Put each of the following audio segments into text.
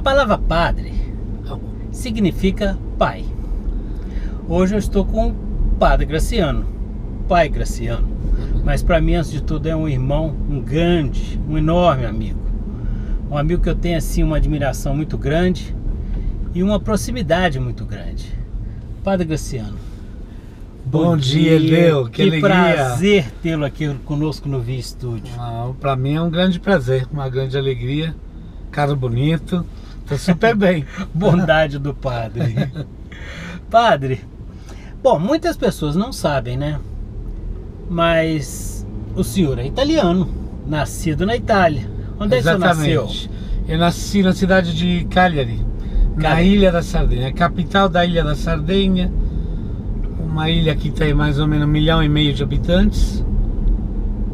A palavra padre significa pai. Hoje eu estou com o Padre Graciano, pai Graciano. Mas para mim, antes de tudo, é um irmão, um grande, um enorme amigo. Um amigo que eu tenho assim uma admiração muito grande e uma proximidade muito grande. Padre Graciano. Bom dia, Leo. Que alegria. Prazer tê-lo aqui conosco no Via Estúdio. Para mim é um grande prazer, uma grande alegria. Cara bonito, tô super bem. Bondade do padre. Padre, bom, muitas pessoas não sabem, né? Mas o senhor é italiano, nascido na Itália. Onde é que o senhor nasceu? Eu nasci na cidade de Cagliari, na Ilha da Sardenha, capital da Ilha da Sardenha. Uma ilha que tem mais ou menos 1,5 milhão de habitantes.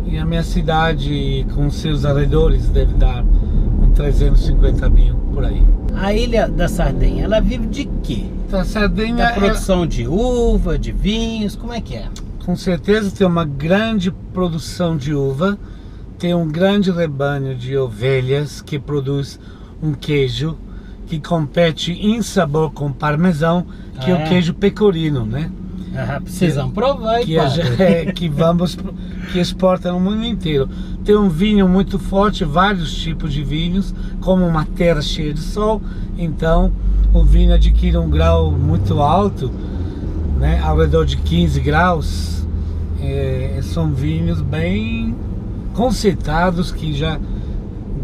E a minha cidade, com seus arredores, deve dar uns 350 mil por aí. A Ilha da Sardenha, ela vive de quê? A Sardenha da produção de uva, de vinhos, como é que é? Com certeza tem uma grande produção de uva, tem um grande rebanho de ovelhas que produz um queijo que compete em sabor com parmesão, que é o queijo pecorino, né? Precisam provar, que exporta no mundo inteiro. Tem um vinho muito forte, vários tipos de vinhos, como uma terra cheia de sol, então o vinho adquire um grau muito alto, né, ao redor de 15 graus. São vinhos bem conceitados que já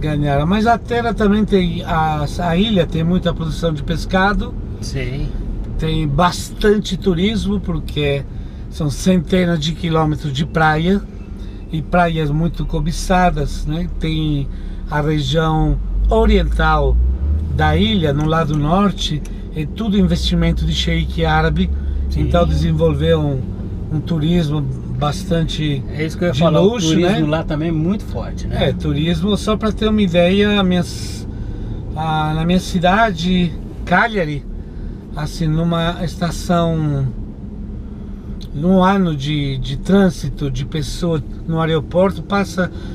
ganharam. Mas a terra também tem, a ilha tem muita produção de pescado. Sim. Tem bastante turismo, porque são centenas de quilômetros de praia e praias muito cobiçadas, né? Tem a região oriental da ilha, no lado norte, é tudo investimento de sheik árabe. Sim. Então desenvolveu um turismo bastante é isso que eu ia falar, luxo, o turismo, né? Lá também é muito forte, né? Turismo, só para ter uma ideia, na minha cidade, Cagliari, assim, numa estação, num ano de trânsito de pessoas no aeroporto,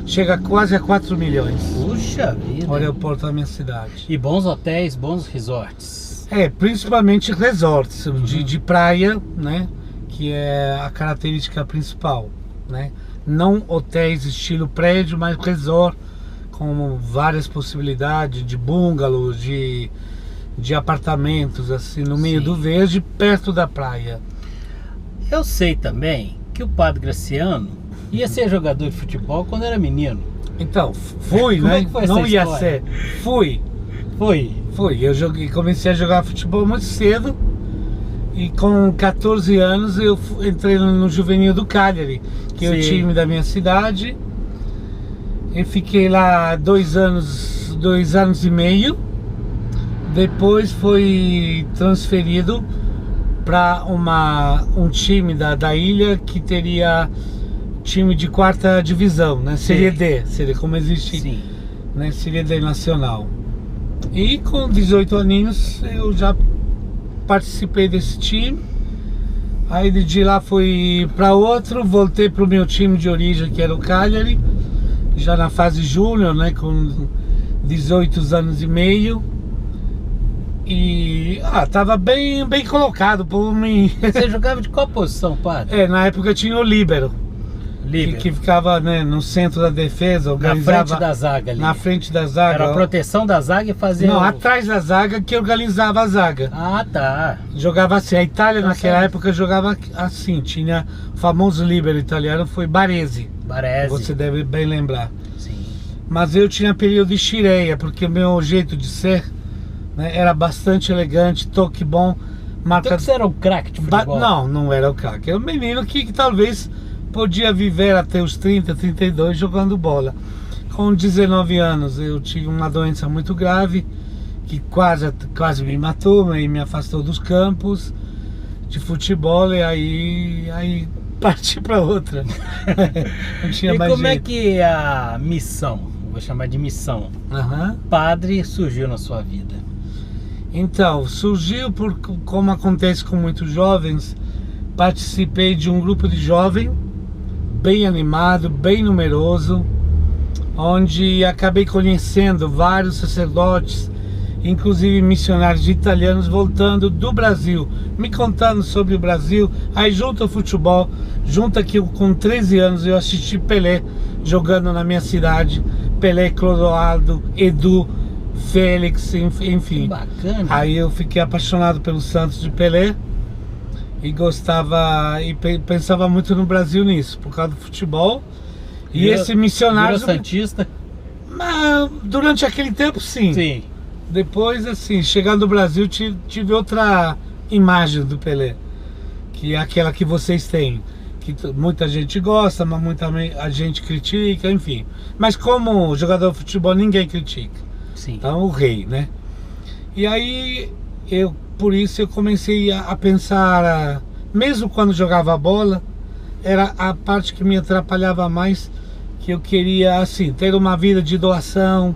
chega quase a 4 milhões. Puxa vida! O aeroporto da minha cidade. E bons hotéis, bons resorts. Principalmente resorts de praia, né? Que é a característica principal, né? Não hotéis estilo prédio, mas resort, com várias possibilidades de bungalows, de apartamentos, assim, no meio do verde, perto da praia. Eu sei também que o Padre Graciano ia ser jogador de futebol quando era menino. Então, fui, Como né? É que foi não essa ia história? ser. Fui. Eu comecei a jogar futebol muito cedo. E com 14 anos eu entrei no Juvenil do Cagliari, que é o time da minha cidade. Eu fiquei lá 2 anos e meio. Depois foi transferido para um time da ilha que teria time de 4ª divisão, né? Série D, seria como existe, né? Série D nacional. E com 18 aninhos eu já participei desse time. Aí de lá fui para outro, voltei para o meu time de origem, que era o Cagliari, já na fase júnior, né? Com 18 anos e meio. E tava bem colocado por mim. Você jogava de qual posição, padre? Na época tinha o líbero. Que ficava, né, no centro da defesa, organizava. Na frente da zaga ali. Na frente da zaga. Era a proteção da zaga e fazia. Não, atrás da zaga, que organizava a zaga. Ah, tá. Jogava assim. A Itália naquela época jogava assim. Tinha o famoso líbero italiano, foi Baresi. Você deve bem lembrar. Sim. Mas eu tinha período de Chireia, porque o meu jeito de ser, né, era bastante elegante, toque bom. Então você era um craque de futebol? Não era o craque. Era um menino que talvez podia viver até os 30, 32 jogando bola. Com 19 anos eu tive uma doença muito grave que quase me matou e me afastou dos campos de futebol, e aí parti para outra. Não tinha mais como jeito. É que a missão, vou chamar de missão, padre, surgiu na sua vida? Então, surgiu como acontece com muitos jovens. Participei de um grupo de jovens bem animado, bem numeroso, onde acabei conhecendo vários sacerdotes inclusive missionários italianos voltando do Brasil, me contando sobre o Brasil. Aí junto ao futebol, junto aqui com 13 anos eu assisti Pelé jogando na minha cidade, Pelé, Clodoaldo, Edu, Félix, enfim. Bacana. Aí eu fiquei apaixonado pelo Santos de Pelé e gostava e pensava muito no Brasil nisso, por causa do futebol. E esse missionário... Virou santista? Mas, durante aquele tempo, sim. Sim. Depois, assim, chegando no Brasil, tive outra imagem do Pelé, que é aquela que vocês têm, que muita gente gosta, mas muita gente critica, enfim. Mas como jogador de futebol, ninguém critica. Sim. Então, o rei, né? E aí, por isso eu comecei a pensar, mesmo quando jogava bola, era a parte que me atrapalhava mais, que eu queria, assim, ter uma vida de doação,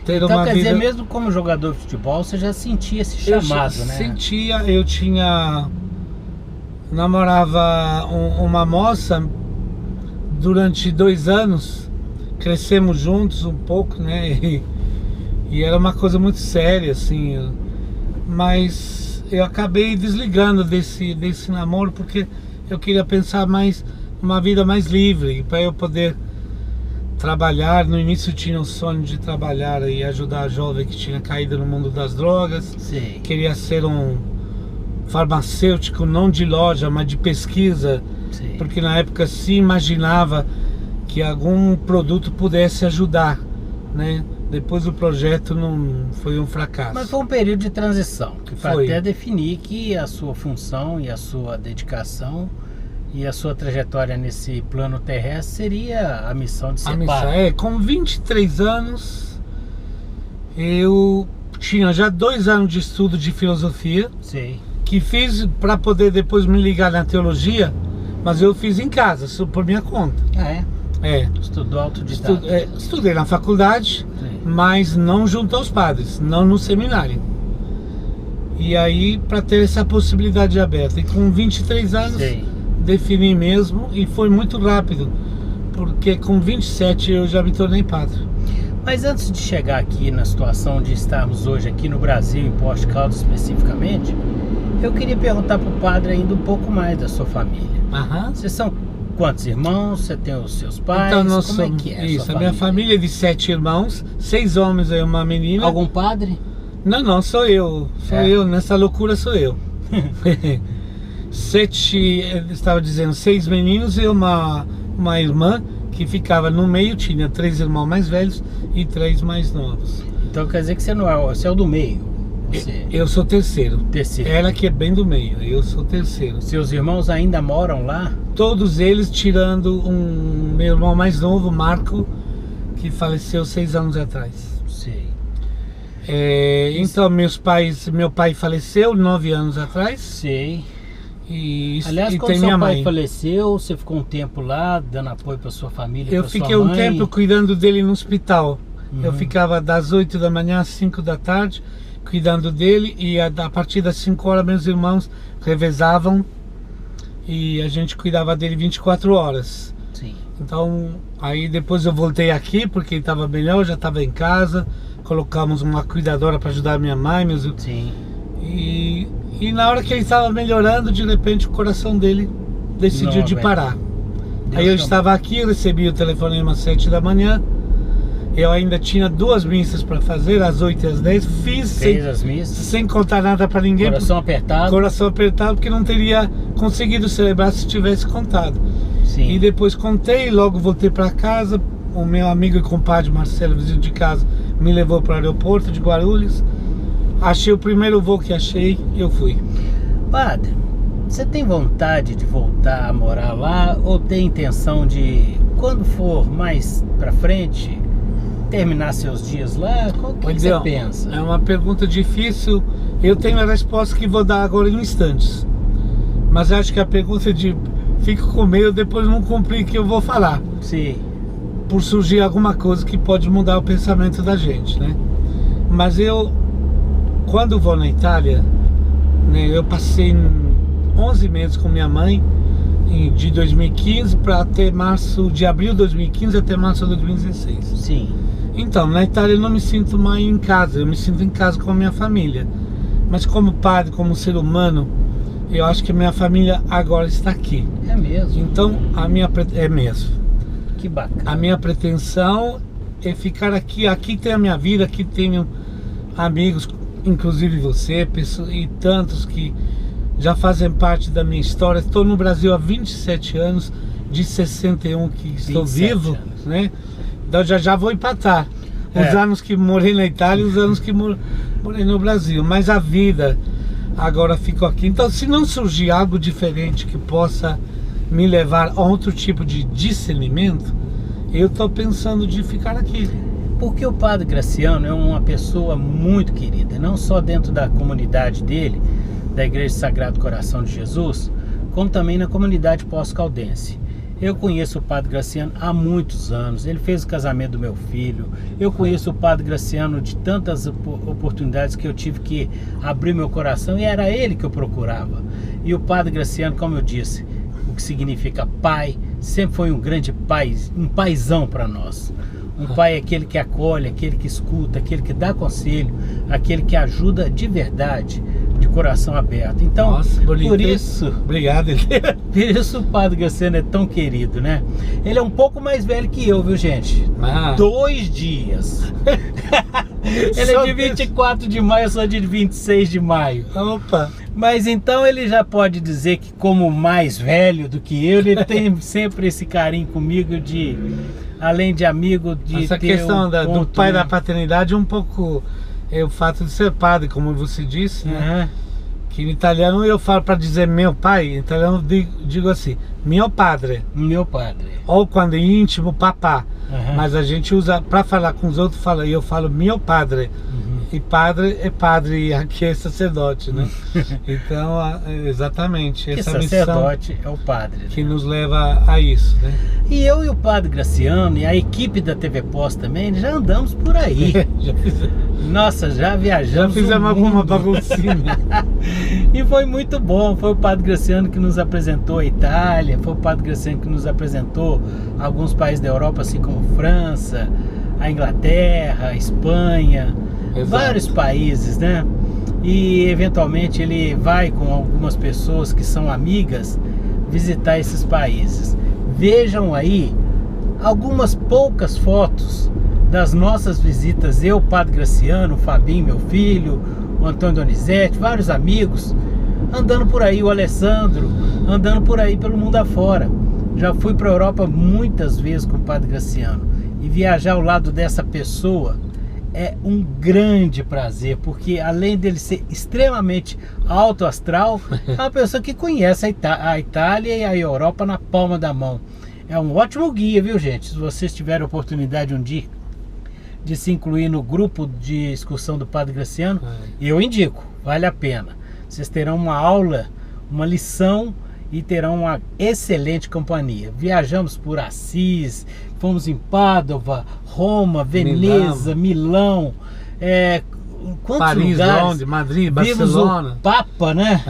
ter então, uma quer vida... dizer, mesmo como jogador de futebol, você já sentia esse chamado, né? Sentia, eu namorava uma moça durante 2 anos, crescemos juntos um pouco, né? E era uma coisa muito séria, assim, mas eu acabei desligando desse namoro, porque eu queria pensar mais, uma vida mais livre, para eu poder trabalhar. No início eu tinha o sonho de trabalhar e ajudar a jovem que tinha caído no mundo das drogas. Sim. Queria ser um farmacêutico, não de loja, mas de pesquisa. Sim. Porque na época se imaginava que algum produto pudesse ajudar, né? Depois o projeto não foi um fracasso. Mas foi um período de transição, que foi Foi. até definir que a sua função e a sua dedicação e a sua trajetória nesse plano terrestre seria a missão de ser padre. Com 23 anos eu tinha já 2 anos de estudo de filosofia. Sim. Que fiz para poder depois me ligar na teologia, mas eu fiz em casa, por minha conta. Ah, é? É. Estudou autodidata. Estudei na faculdade, Sim. mas não junto aos padres, não no seminário. E aí, para ter essa possibilidade aberta. E com 23 anos, Sim. defini mesmo, e foi muito rápido, porque com 27 eu já me tornei padre. Mas antes de chegar aqui na situação de estarmos hoje aqui no Brasil, em Poços de Caldas especificamente, eu queria perguntar para o padre ainda um pouco mais da sua família. Aham. Vocês são quantos irmãos? Você tem os seus pais? Então nós Como somos, é que é isso, a sua a minha família é de 7 irmãos, 6 homens e uma menina. Algum padre? Não, sou eu. Eu, nessa loucura sou eu. 6 meninos e uma irmã que ficava no meio, tinha 3 irmãos mais velhos e 3 mais novos. Então quer dizer que você não é, você é o do meio. Você... Eu sou terceiro. Terceiro. Ela que é bem do meio, eu sou terceiro. Seus irmãos ainda moram lá? Todos eles, tirando meu irmão mais novo, Marco, que faleceu 6 anos atrás. Sei. Então meu pai faleceu 9 anos atrás. Sei. Aliás, Aliás, e quando tem seu minha pai mãe. faleceu, você ficou um tempo lá, dando apoio para sua família, Eu pra sua fiquei um mãe? tempo cuidando dele no hospital. Eu Uhum. ficava das 8 da manhã às 5 da tarde, cuidando dele, e a partir das 5 horas meus irmãos revezavam e a gente cuidava dele 24 horas. Sim. Então, aí depois eu voltei aqui porque ele estava melhor, já estava em casa, colocamos uma cuidadora para ajudar minha mãe, meus irmãos. Sim. E na hora que ele estava melhorando, de repente o coração dele decidiu de parar. Aí eu estava aqui, recebi o telefonema às 7 da manhã. Eu ainda tinha 2 missas para fazer, às 8 e às 10. Fez as missas. Sem contar nada para ninguém. Coração apertado. Coração apertado, porque não teria conseguido celebrar se tivesse contado. Sim. E depois contei, logo voltei para casa. O meu amigo e compadre Marcelo, vizinho de casa, me levou para o aeroporto de Guarulhos. Achei o primeiro voo que achei e eu fui. Padre, você tem vontade de voltar a morar lá ou tem intenção de, quando for mais pra frente, terminar seus dias lá? O que você pensa? É uma pergunta difícil. Eu tenho a resposta que vou dar agora em instantes. Mas acho que a pergunta de fico com medo, depois não cumprir o que eu vou falar. Sim. Por surgir alguma coisa que pode mudar o pensamento da gente, né? Mas quando vou na Itália, né, eu passei 11 meses com minha mãe, de 2015 para até abril de 2015 até março de 2016. Sim. Então, na Itália eu não me sinto mais em casa, eu me sinto em casa com a minha família. Mas como padre, como ser humano, eu acho que a minha família agora está aqui. É mesmo? Então, é mesmo. Que bacana. A minha pretensão é ficar aqui. Aqui tem a minha vida, aqui tenho amigos, inclusive você, pessoas, e tantos que já fazem parte da minha história. Estou no Brasil há 27 anos, de 61 que estou vivo, anos. Né? Então já vou empatar. Os anos que morei na Itália e os anos que morei no Brasil. Mas a vida agora ficou aqui. Então, se não surgir algo diferente que possa me levar a outro tipo de discernimento, eu estou pensando de ficar aqui. Porque o Padre Graciano é uma pessoa muito querida, não só dentro da comunidade dele, da Igreja Sagrado Coração de Jesus, como também na comunidade pós-caldense. Eu conheço o Padre Graciano há muitos anos, ele fez o casamento do meu filho. Eu conheço o Padre Graciano de tantas oportunidades que eu tive que abrir meu coração, e era ele que eu procurava. E o Padre Graciano, como eu disse, o que significa pai, sempre foi um grande pai, um paizão para nós. Um pai é aquele que acolhe, aquele que escuta, aquele que dá conselho, aquele que ajuda de verdade, de coração aberto. Então, nossa, bonito. Por isso... Obrigado. Por isso o Padre Graciano é tão querido, né? Ele é um pouco mais velho que eu, viu, gente? 2 dias. Ele é de 24 de maio, eu sou de 26 de maio. Opa! Mas então ele já pode dizer que, como mais velho do que eu, ele tem sempre esse carinho comigo de... Além de amigo, de essa ter questão ponto, do pai, né? Da paternidade, um pouco é o fato de ser padre, como você disse, né? Que em italiano eu falo para dizer meu pai, em italiano digo assim, mio padre. Meu padre. Ou quando é íntimo, papá. Mas a gente usa, para falar com os outros, eu falo mio padre. E padre é padre, aqui é sacerdote, né? Então, exatamente, essa sacerdote missão é o padre, né? Que nos leva a isso, né? E eu e o Padre Graciano e a equipe da TV Pós também, já andamos por aí. Nossa, já viajamos. Já fizemos alguma baguncinha. E foi muito bom. Foi o Padre Graciano que nos apresentou a Itália, foi o Padre Graciano que nos apresentou alguns países da Europa, assim como França, a Inglaterra, a Espanha. Exato. Vários países, né? E eventualmente ele vai com algumas pessoas que são amigas visitar esses países. Vejam aí algumas poucas fotos das nossas visitas, eu, Padre Graciano, o Fabinho, meu filho, o Antônio Donizete, vários amigos, andando por aí, o Alessandro, andando por aí pelo mundo afora. Já fui para a Europa muitas vezes com o Padre Graciano, e viajar ao lado dessa pessoa é um grande prazer, porque além dele ser extremamente alto astral, é uma pessoa que conhece a Itália e a Europa na palma da mão. É um ótimo guia, viu, gente? Se vocês tiverem oportunidade um dia de se incluir no grupo de excursão do Padre Graciano, eu indico, vale a pena. Vocês terão uma aula, uma lição e terão uma excelente companhia. Viajamos por Assis, fomos em Pádua, Roma, Veneza, Milão, quantos Paris, lugares? Londres, Madrid, Vimos Barcelona. O Papa, né?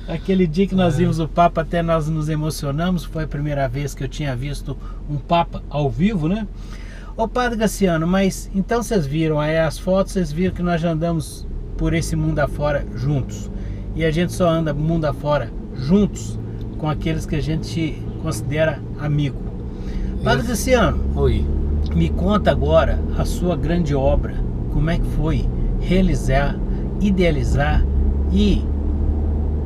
Aquele dia que nós vimos o Papa, até nós nos emocionamos. Foi a primeira vez que eu tinha visto um Papa ao vivo, né? Ô Padre Graciano, mas então vocês viram aí as fotos, vocês viram que nós já andamos por esse mundo afora juntos. E a gente só anda mundo afora juntos com aqueles que a gente considera amigo. Padre Graciano, oi. Me conta agora a sua grande obra. Como é que foi realizar, idealizar e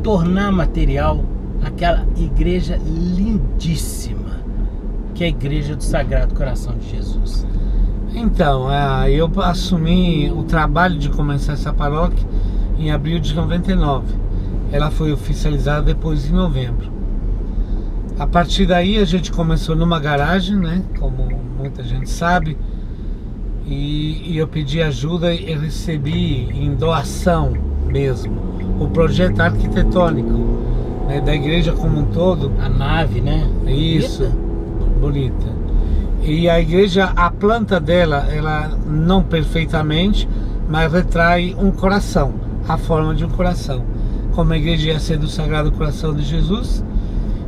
tornar material aquela igreja lindíssima que é a Igreja do Sagrado Coração de Jesus? Então, eu assumi o trabalho de começar essa paróquia em abril de 99. Ela foi oficializada depois em novembro. A partir daí a gente começou numa garagem, né? Como muita gente sabe. E eu pedi ajuda e recebi em doação mesmo o projeto arquitetônico, né, da igreja como um todo. A nave, né? Isso, bonita. E a igreja, a planta dela, ela não perfeitamente, mas retrai um coração, a forma de um coração. Como a igreja ia ser do Sagrado Coração de Jesus.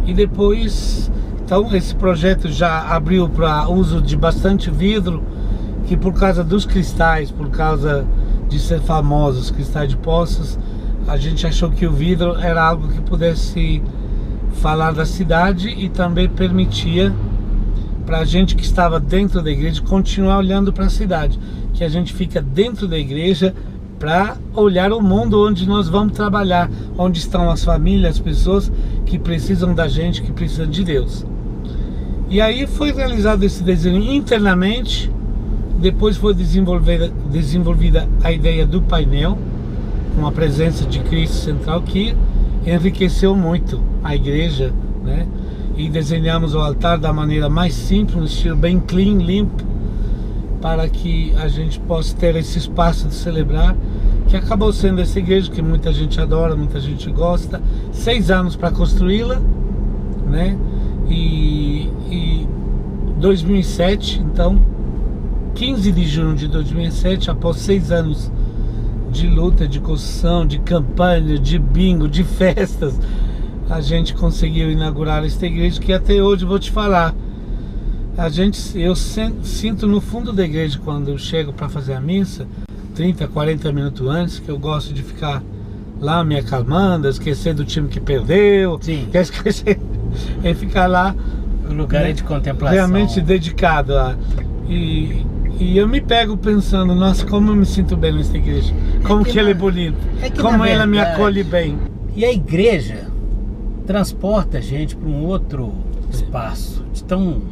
E depois, então esse projeto já abriu para uso de bastante vidro que por causa dos cristais, por causa de ser famosos, cristais de Poços, a gente achou que o vidro era algo que pudesse falar da cidade e também permitia para a gente que estava dentro da igreja continuar olhando para a cidade, que a gente fica dentro da igreja para olhar o mundo onde nós vamos trabalhar, onde estão as famílias, as pessoas que precisam da gente, que precisam de Deus. E aí foi realizado esse desenho internamente, depois foi desenvolvida a ideia do painel, com a presença de Cristo central, que enriqueceu muito a igreja, né? E desenhamos o altar da maneira mais simples, um estilo bem clean, limpo, para que a gente possa ter esse espaço de celebrar, que acabou sendo essa igreja que muita gente adora, muita gente gosta. 6 anos para construí-la, né? E 2007, então 15 de junho de 2007, após 6 anos de luta, de construção, de campanha, de bingo, de festas, a gente conseguiu inaugurar esta igreja, que até hoje, vou te falar, eu sinto no fundo da igreja, quando eu chego para fazer a missa, 30, 40 minutos antes, que eu gosto de ficar lá me acalmando, esquecer do time que perdeu, esquecer, e ficar lá. O lugar, né, de contemplação. Realmente dedicado a... E eu me pego pensando, nossa, como eu me sinto bem nessa igreja, como que ela é bonita, como ela me acolhe bem. E a igreja transporta a gente para um outro espaço, de tão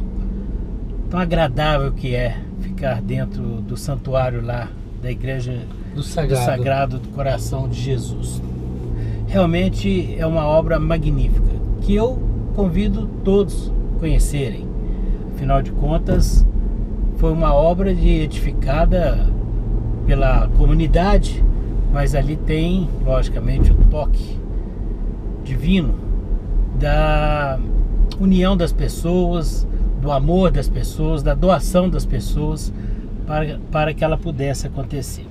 agradável que é ficar dentro do santuário lá, da igreja do Sagrado do Coração de Jesus. Realmente é uma obra magnífica, que eu convido todos a conhecerem. Afinal de contas, foi uma obra edificada pela comunidade, mas ali tem, logicamente, o toque divino da união das pessoas, do amor das pessoas, da doação das pessoas para que ela pudesse acontecer.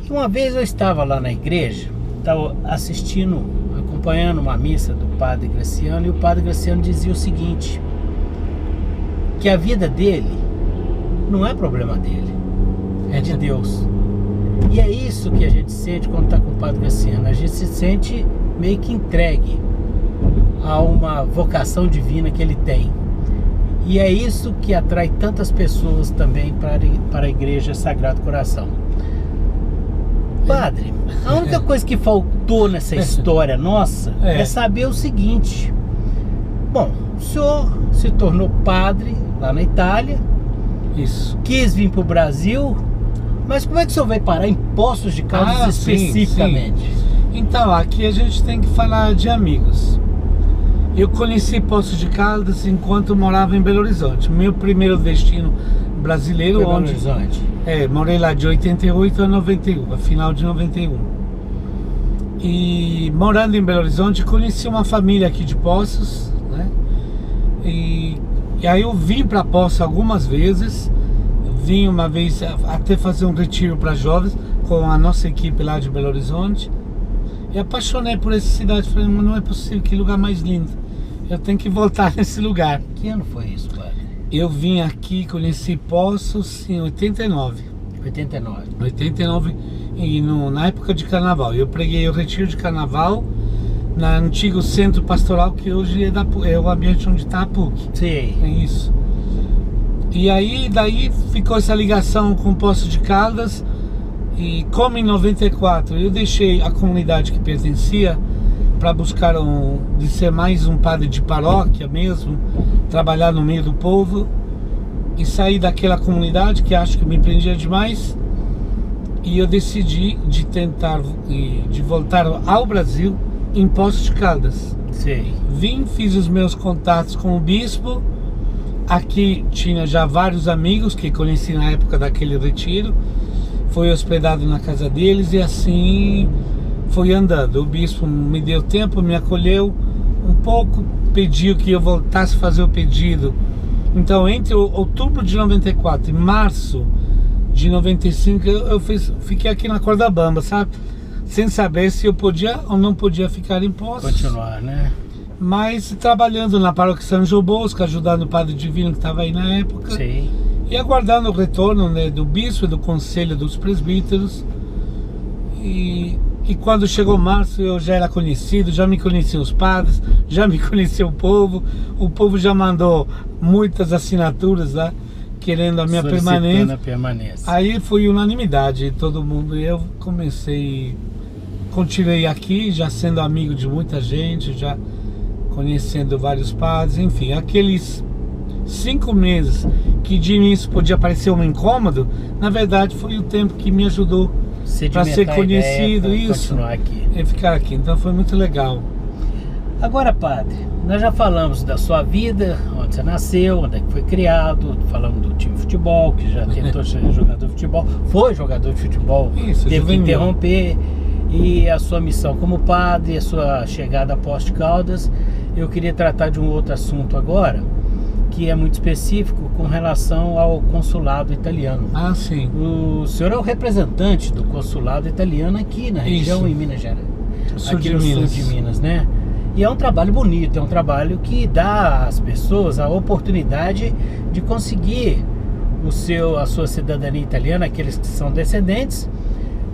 E uma vez eu estava lá na igreja, estava acompanhando uma missa do Padre Graciano, e o Padre Graciano dizia o seguinte, que a vida dele não é problema dele, é de Deus. E é isso que a gente sente quando está com o Padre Graciano. A gente se sente meio que entregue a uma vocação divina que ele tem. E é isso que atrai tantas pessoas também para a Igreja Sagrado Coração. Padre, a única coisa que faltou nessa história nossa é saber o seguinte. Bom, o senhor se tornou padre lá na Itália. Isso. Quis vir para o Brasil, mas como é que o senhor vai parar em Poços de Caldas especificamente? Sim. Então, aqui a gente tem que falar de amigos. Eu conheci Poços de Caldas enquanto morava em Belo Horizonte. Meu primeiro destino brasileiro, Belo Horizonte. Morei lá de 88 a 91, a final de 91. E morando em Belo Horizonte, conheci uma família aqui de Poços, né? E aí eu vim para Poços algumas vezes. Vim uma vez até fazer um retiro para jovens com a nossa equipe lá de Belo Horizonte. E apaixonei por essa cidade. Falei, mas não é possível, que lugar mais lindo. Eu tenho que voltar nesse lugar. Que ano foi isso, padre? Eu vim aqui, conheci Poços em 89. 89 e na época de carnaval. Eu preguei o retiro de carnaval no antigo centro pastoral, que hoje é o ambiente onde está a PUC. Sim. É isso. E aí, daí ficou essa ligação com Poços de Caldas. E como em 94 eu deixei a comunidade que pertencia para buscar de ser mais um padre de paróquia mesmo, trabalhar no meio do povo, e sair daquela comunidade que acho que me prendia demais, e eu decidi de tentar de voltar ao Brasil em Poços de Caldas. Sim. Vim, fiz os meus contatos com o bispo. Aqui tinha já vários amigos que conheci na época daquele retiro. Foi hospedado na casa deles e assim foi andando. O bispo me deu tempo, me acolheu um pouco, pediu que eu voltasse a fazer o pedido. Então, entre outubro de 94 e março de 95, fiquei aqui na corda bamba, sabe? Sem saber se eu podia ou não podia ficar em Poços. Continuar, né? Mas trabalhando na paróquia São João Bosco, ajudando o Padre Divino que estava aí na época. Sim. e aguardando o retorno, né, do bispo e do conselho dos presbíteros. E quando chegou março eu já era conhecido, já me conheciam os padres, já me conhecia o povo já mandou muitas assinaturas lá, querendo a minha permanência. Aí foi unanimidade, todo mundo, e eu continuei aqui, já sendo amigo de muita gente, já conhecendo vários padres, enfim, aqueles 5 meses que de início podia parecer um incômodo, na verdade foi o tempo que me ajudou para ser conhecido, isso, e ficar aqui, então foi muito legal. Agora, padre, nós já falamos da sua vida, onde você nasceu, onde é que foi criado, falamos do time de futebol, que já tentou ser jogador de futebol, foi jogador de futebol, isso, teve juvenil. que interromper, e a sua missão como padre, a sua chegada a Poços de Caldas. Eu queria tratar de um outro assunto agora, que é muito específico com relação ao consulado italiano. Ah, sim. O senhor é o representante do consulado italiano aqui na região, em Minas Gerais, aqui no sul de Minas, né? E é um trabalho bonito, é um trabalho que dá às pessoas a oportunidade de conseguir a sua cidadania italiana, aqueles que são descendentes,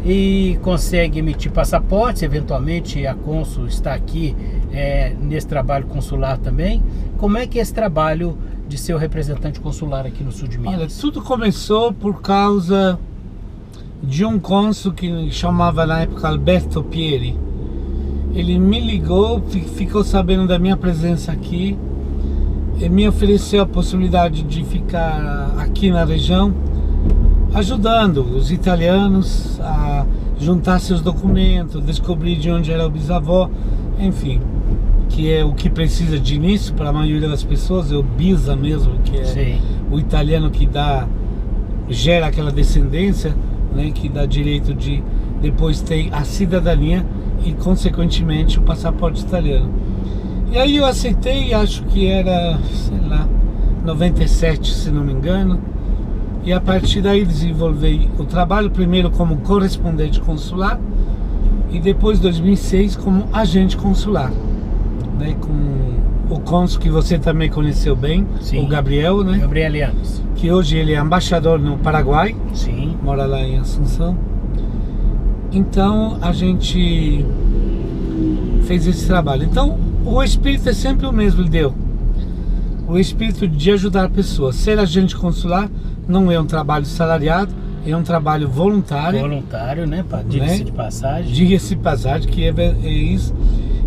e consegue emitir passaportes. Eventualmente a cônsul está aqui nesse trabalho consular também. Como é que é esse trabalho de ser o representante consular aqui no sul de Minas? Olha, tudo começou por causa de um cônsul que chamava na época Alberto Pieri. Ele me ligou, ficou sabendo da minha presença aqui e me ofereceu a possibilidade de ficar aqui na região, ajudando os italianos a juntar seus documentos, descobrir de onde era o bisavó, enfim, que é o que precisa de início para a maioria das pessoas, é o bisa mesmo, que é Sim. o italiano que gera aquela descendência, né, que dá direito de depois ter a cidadania e consequentemente o passaporte italiano. E aí eu aceitei, acho que era, sei lá, 97, se não me engano, e a partir daí desenvolvi o trabalho primeiro como correspondente consular e depois 2006 como agente consular, né, com o cônsul que você também conheceu bem. Sim. O Gabriel, né? Gabrielianos. Que hoje ele é embaixador no Paraguai. Sim. Mora lá em Assunção. Então a gente fez esse trabalho. Então o espírito é sempre o mesmo, deu. O espírito de ajudar pessoas. Ser agente consular não é um trabalho salariado, é um trabalho voluntário. Voluntário, né? Diga-se de passagem. Diga-se de passagem, que é isso.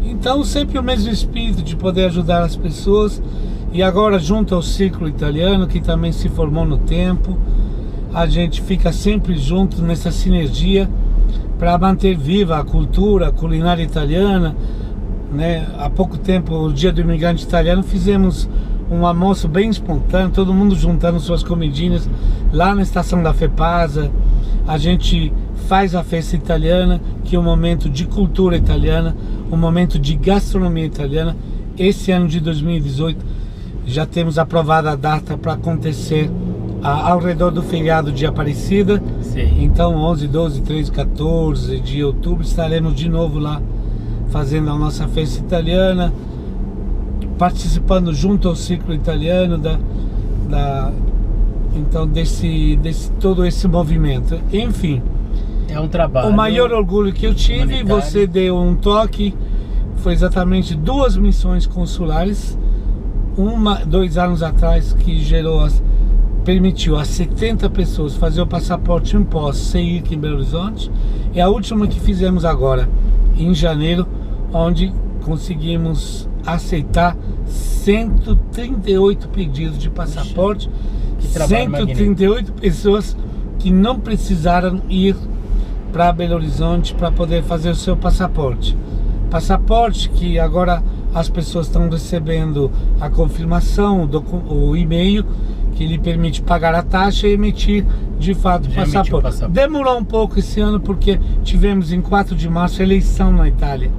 Então sempre o mesmo espírito de poder ajudar as pessoas. E agora junto ao Círculo Italiano, que também se formou no tempo, a gente fica sempre junto nessa sinergia para manter viva a cultura, a culinária italiana, né? Há pouco tempo, o Dia do Imigrante Italiano, fizemos um almoço bem espontâneo, todo mundo juntando suas comidinhas lá na estação da FEPASA. A gente faz a festa italiana, que é um momento de cultura italiana, um momento de gastronomia italiana. Esse ano de 2018 já temos aprovada a data para acontecer ao redor do feriado de Aparecida. Sim. Então 11, 12, 13, 14 de outubro estaremos de novo lá fazendo a nossa festa italiana, participando junto ao Círculo Italiano então desse todo esse movimento. Enfim, é um trabalho. O maior orgulho que eu tive, você deu um toque, foi exatamente 2 missões consulares, 2 anos atrás, que permitiu a 70 pessoas fazer o passaporte imposto sem ir aqui em Belo Horizonte, e a última que fizemos agora em janeiro, onde conseguimos aceitar 138 pedidos de passaporte. Puxa, 138 pessoas que não precisaram ir para Belo Horizonte para poder fazer o seu passaporte. Passaporte que agora as pessoas estão recebendo a confirmação, o e-mail que lhe permite pagar a taxa e emitir de fato o passaporte. Demorou um pouco esse ano porque tivemos em 4 de março eleição na Itália.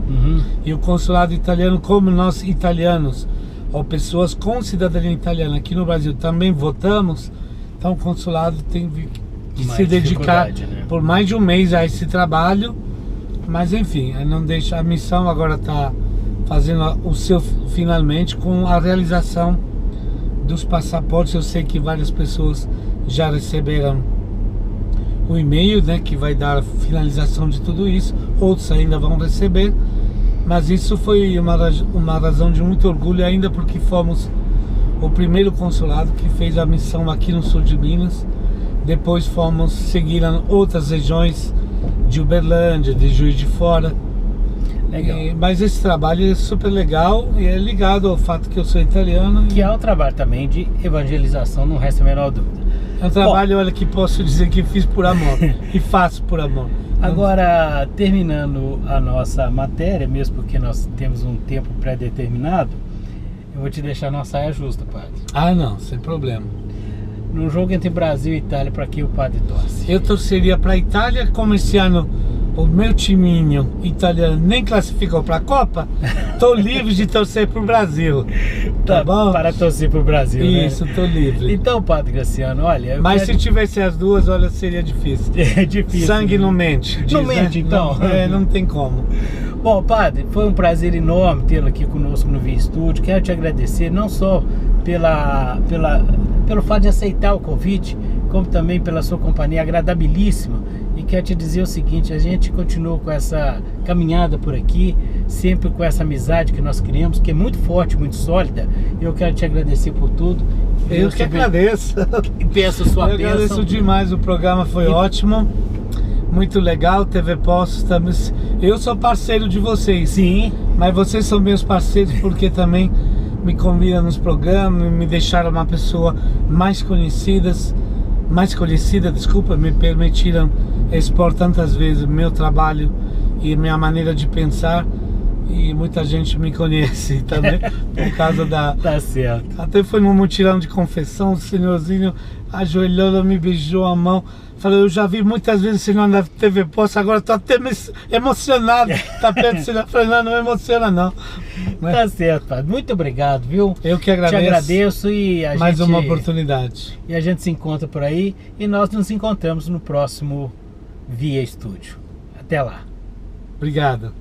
E o consulado italiano, como nós italianos ou pessoas com cidadania italiana aqui no Brasil também votamos, então o consulado tem que se dedicar, né, por mais de um mês a esse trabalho. Mas enfim, não deixa, a missão agora está fazendo o seu finalmente com a realização dos passaportes. Eu sei que várias pessoas já receberam o e-mail, né, que vai dar a finalização de tudo isso. Outros ainda vão receber, mas isso foi uma razão de muito orgulho, ainda porque fomos o primeiro consulado que fez a missão aqui no sul de Minas. Depois fomos seguir outras regiões de Uberlândia, de Juiz de Fora. Legal. Mas esse trabalho é super legal e é ligado ao fato que eu sou italiano. Que é um trabalho também de evangelização, não resta a menor dúvida. É um trabalho, olha, que posso dizer que fiz por amor e faço por amor. Agora, terminando a nossa matéria, mesmo porque nós temos um tempo pré-determinado, eu vou te deixar a nossa saia justa, padre. Ah, não, sem problema. No jogo entre Brasil e Itália, para que o padre torce? Eu torceria para a Itália, como esse ano o meu timinho italiano nem classificou para a Copa, tô livre de torcer pro Brasil. Tá bom? Para torcer pro Brasil, isso, né? Tô livre. Então, padre Graciano, olha... Mas se tivesse as duas, olha, seria difícil. É difícil. Sangue não mente. Não mente, então? Não tem como. Bom, padre, foi um prazer enorme tê-lo aqui conosco no Via Estúdio. Quero te agradecer, não só pelo fato de aceitar o convite, como também pela sua companhia agradabilíssima. E quero te dizer o seguinte, a gente continuou com essa caminhada por aqui, sempre com essa amizade que nós criamos, que é muito forte, muito sólida. Eu quero te agradecer por tudo. Eu que agradeço. E peço sua bênção. Eu agradeço demais, o programa foi ótimo. Muito legal, TV Poços. Eu sou parceiro de vocês. Sim. Mas vocês são meus parceiros porque também me convidam nos programas, me deixaram uma pessoa mais conhecida, me permitiram expor tantas vezes meu trabalho e minha maneira de pensar. E muita gente me conhece também por causa da... Tá certo. Até foi num mutirão de confissão, o senhorzinho ajoelhou, me beijou a mão. Falei, eu já vi muitas vezes o senhor na TV Poços, agora tô até emocionado. Tá perto do senhor. Falei, não emociona não. Tá certo, padre. Muito obrigado, viu? Eu que agradeço. Te agradeço e a mais gente... uma oportunidade. E a gente se encontra por aí e nós nos encontramos no próximo Via Estúdio. Até lá. Obrigado.